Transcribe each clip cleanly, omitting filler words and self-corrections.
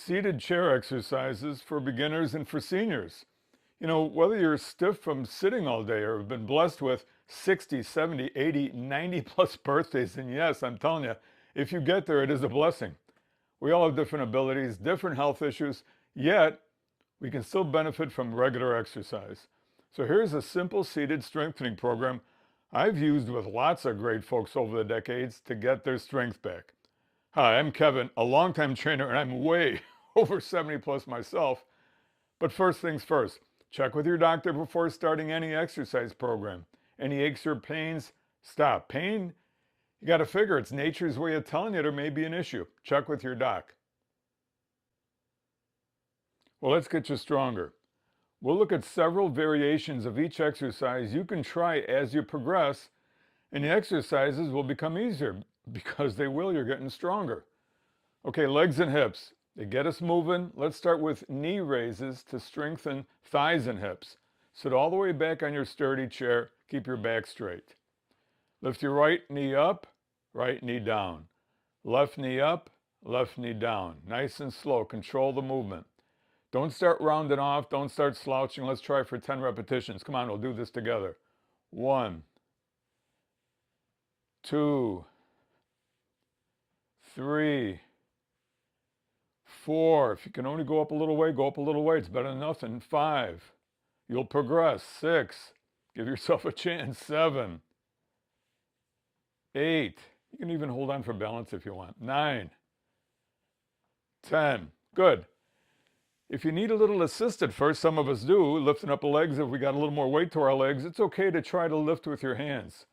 seated chair exercises for beginners and for seniors. You know, whether you're stiff from sitting all day or have been blessed with 60, 70, 80, 90 plus birthdays, and yes, I'm telling you, if you get there, it is a blessing. We all have different abilities, different health issues, yet we can still benefit from regular exercise. So here's a simple seated strengthening program I've used with lots of great folks over the decades to get their strength back. Hi, I'm Kevin, a longtime trainer, and I'm way over 70 plus myself. But first things first, check with your doctor before starting any exercise program. Any aches or pains, stop. Pain, you got to figure it's nature's way of telling you there may be an issue. Check with your doc. Well, let's get you stronger. We'll look at several variations of each exercise you can try as you progress, and the exercises will become easier because they will. You're getting stronger. Okay, legs and hips. They get us moving. Let's start with knee raises to strengthen thighs and hips. Sit all the way back on your sturdy chair. Keep your back straight. Lift your right knee up, right knee down. Left knee up, left knee down. Nice and slow. Control the movement. Don't start rounding off. Don't start slouching. Let's try for 10 repetitions. Come on, we'll do this together. 1, 2, 3, 4. If you can only go up a little way, go up a little way. It's better than nothing. 5. You'll progress. 6. Give yourself a chance. 7. 8. You can even hold on for balance if you want. 9. 10. Good. If you need a little assist at first, some of us do, lifting up the legs, if we got a little more weight to our legs, it's okay to try to lift with your hands.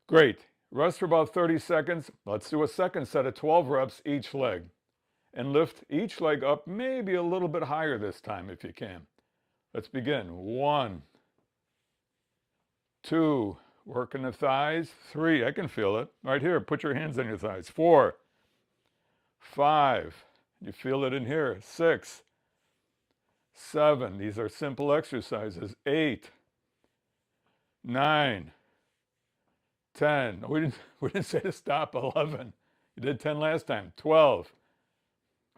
Great. Rest for about 30 seconds. Let's do a second set of 12 reps each leg. And lift each leg up maybe a little bit higher this time if you can. Let's begin. 1, 2, working the thighs. 3, I can feel it. Right here, put your hands on your thighs. 4, 5, you feel it in here. 6, 7, these are simple exercises. 8, 9, 10. We didn't say to stop. 11. You did 10 last time. 12.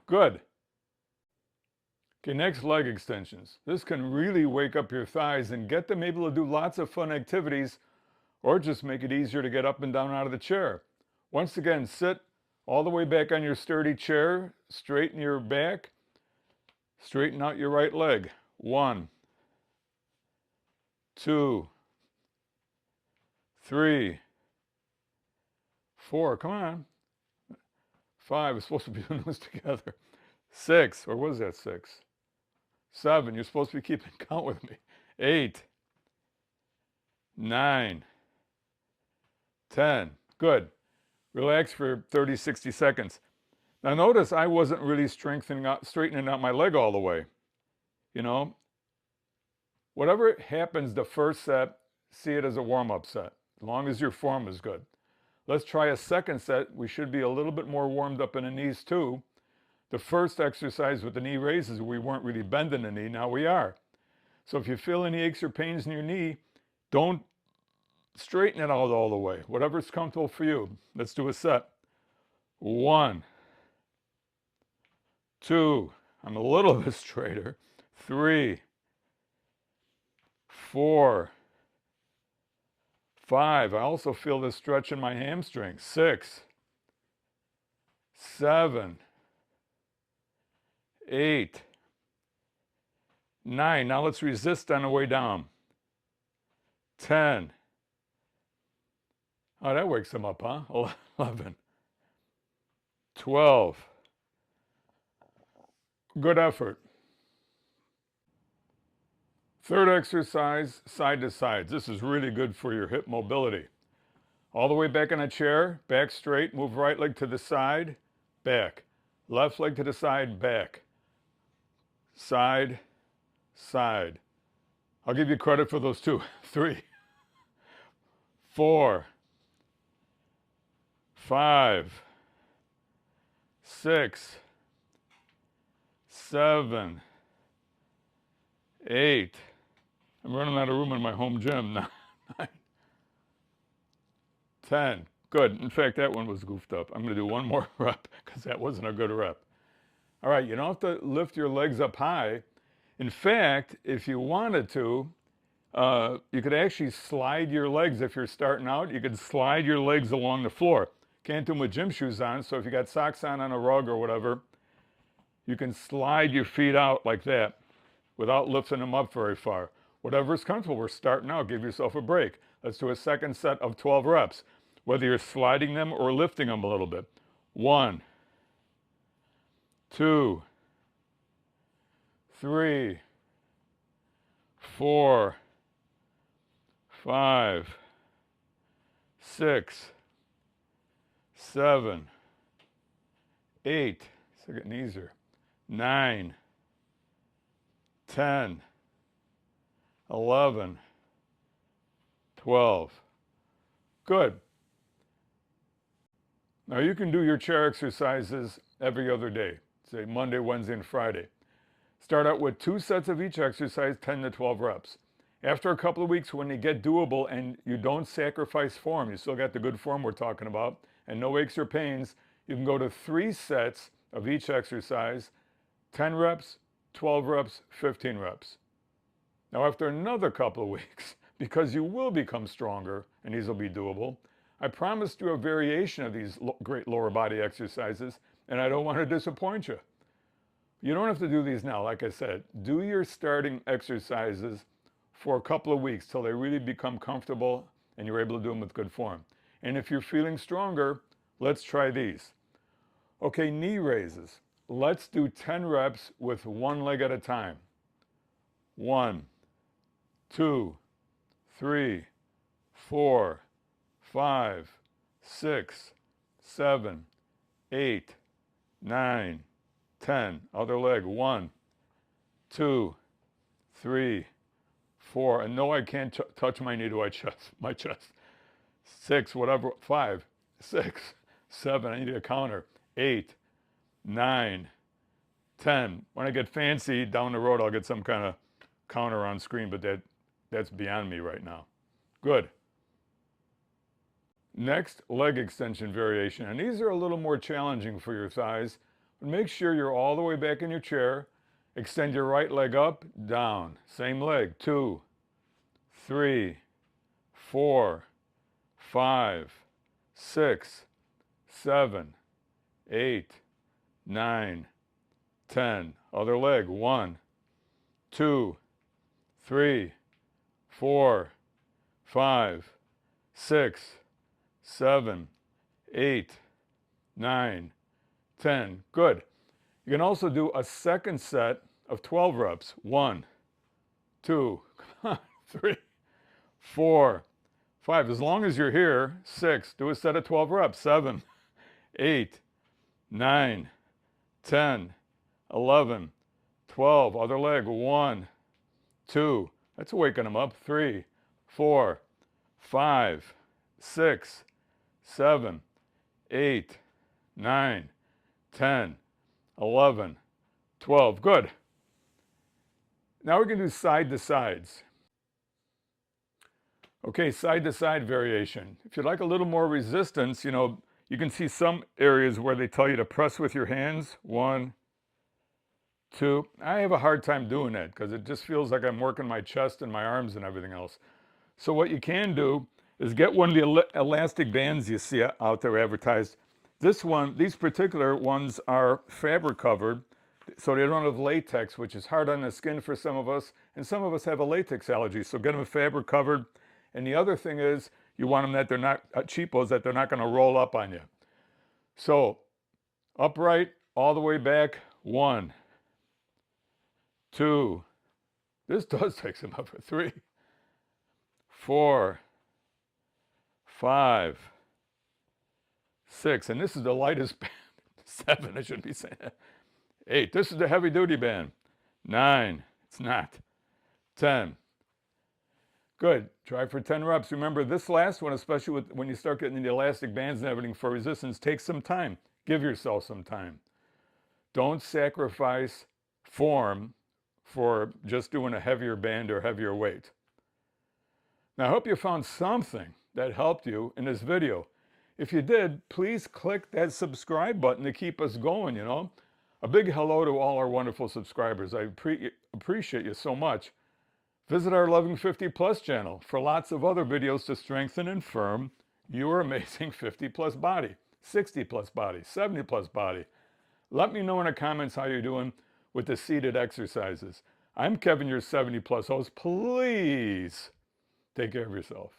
Good. Okay, next, leg extensions. This can really wake up your thighs and get them able to do lots of fun activities or just make it easier to get up and down out of the chair. Once again, sit all the way back on your sturdy chair, straighten your back, straighten out your right leg. 1, 2, 3, 4, come on. 5, we're supposed to be doing this together. 6, or was that 6? 7, you're supposed to be keeping count with me. 8, 9, 10, good. Relax for 30, 60 seconds. Now notice I wasn't really straightening out my leg all the way. You know, whatever happens the first set, see it as a warm-up set, as long as your form is good. Let's try a second set. We should be a little bit more warmed up in the knees too. The first exercise with the knee raises, we weren't really bending the knee, now we are. So if you feel any aches or pains in your knee, don't straighten it out all the way. Whatever's comfortable for you. Let's do a set. 1, 2, I'm a little bit straighter. 3, 4, 5, I also feel this stretch in my hamstring. 6, 7, 8, 9. Now let's resist on the way down. 10. Oh, that wakes them up, huh? 11. 12. Good effort. Third exercise, side to sides. This is really good for your hip mobility. All the way back in a chair, back straight, move right leg to the side, back. Left leg to the side, back. Side, side. I'll give you credit for those two. 3, 4, 5, 6, 7, 8. I'm running out of room in my home gym. 9, 10. Good. In fact, that one was goofed up. I'm going to do one more rep because that wasn't a good rep. All right, you don't have to lift your legs up high. In fact, if you wanted to, you could actually slide your legs. If you're starting out, you could slide your legs along the floor. Can't do them with gym shoes on, so if you got socks on a rug or whatever, you can slide your feet out like that without lifting them up very far. Whatever is comfortable. We're starting out. Give yourself a break. Let's do a second set of 12 reps, whether you're sliding them or lifting them a little bit. 1, 2, 3, 4, 5, 6, 7, 8, it's getting easier, 9, 10, 11, 12. Good. Now you can do your chair exercises every other day, say Monday, Wednesday, and Friday. Start out with 2 sets of each exercise, 10 to 12 reps. After a couple of weeks, when they get doable and you don't sacrifice form, you still got the good form we're talking about, and no aches or pains, you can go to 3 sets of each exercise, 10 reps, 12 reps, 15 reps. Now after another couple of weeks, because you will become stronger and these will be doable, I promised you a variation of these great lower body exercises, and I don't want to disappoint you. You don't have to do these now. Like I said, do your starting exercises for a couple of weeks till they really become comfortable and you're able to do them with good form. And if you're feeling stronger, let's try these. Okay, knee raises. Let's do 10 reps with one leg at a time. 1, 2, 3, 4, 5, 6, 7, 8, 9, 10. Other leg. 1, 2, 3, 4. And no, I can't touch my knee to my chest. 6, whatever. 5, 6, 7. I need a counter. 8, 9, 10. When I get fancy down the road, I'll get some kind of counter on screen, but that's beyond me right now. Good. Next, leg extension variation. And these are a little more challenging for your thighs. But make sure you're all the way back in your chair. Extend your right leg up, down. Same leg. 2, 3, 4, 5, 6, 7, 8, 9, 10. Other leg. 1, 2, 3, 4, 5, 6, 7, 8, 9, 10. Good. You can also do a second set of 12 reps. 1, 2, 3, 4, 5. As long as you're here. 6. Do a set of 12 reps. 7, 8, 9, 10, 11, 12. Other leg. 1, 2. That's waking them up. 3, 4, 5, 6, 7, 8, 9, 10, 11, 12. Good. Now we can do side to sides. Okay, side to side variation. If you'd like a little more resistance, you can see some areas where they tell you to press with your hands. 1, 2. I have a hard time doing that because it just feels like I'm working my chest and my arms and everything else. So what you can do is get one of the elastic bands you see out there advertised. These particular ones are fabric covered, so they don't have latex, which is hard on the skin for some of us, and some of us have a latex allergy, so get them fabric covered. And the other thing is, you want them that they're not cheapos, that they're not going to roll up on you. So, upright, all the way back. 1, 2. This does take some effort. 3, 4, 5, 6, and this is the lightest band. 7, I shouldn't be saying that. 8, this is the heavy duty band. 9, it's not. 10. Good. Try for 10 reps. Remember, this last one, especially when you start getting the elastic bands and everything for resistance, takes some time. Give yourself some time. Don't sacrifice form for just doing a heavier band or heavier weight. Now, I hope you found something that helped you in this video. If you did, please click that subscribe button to keep us going, A big hello to all our wonderful subscribers. I appreciate you so much. Visit our Loving 50 Plus channel for lots of other videos to strengthen and firm your amazing 50 plus body, 60 plus body, 70 plus body. Let me know in the comments how you're doing with the seated exercises. I'm Kevin, your 70 plus host. Please take care of yourself.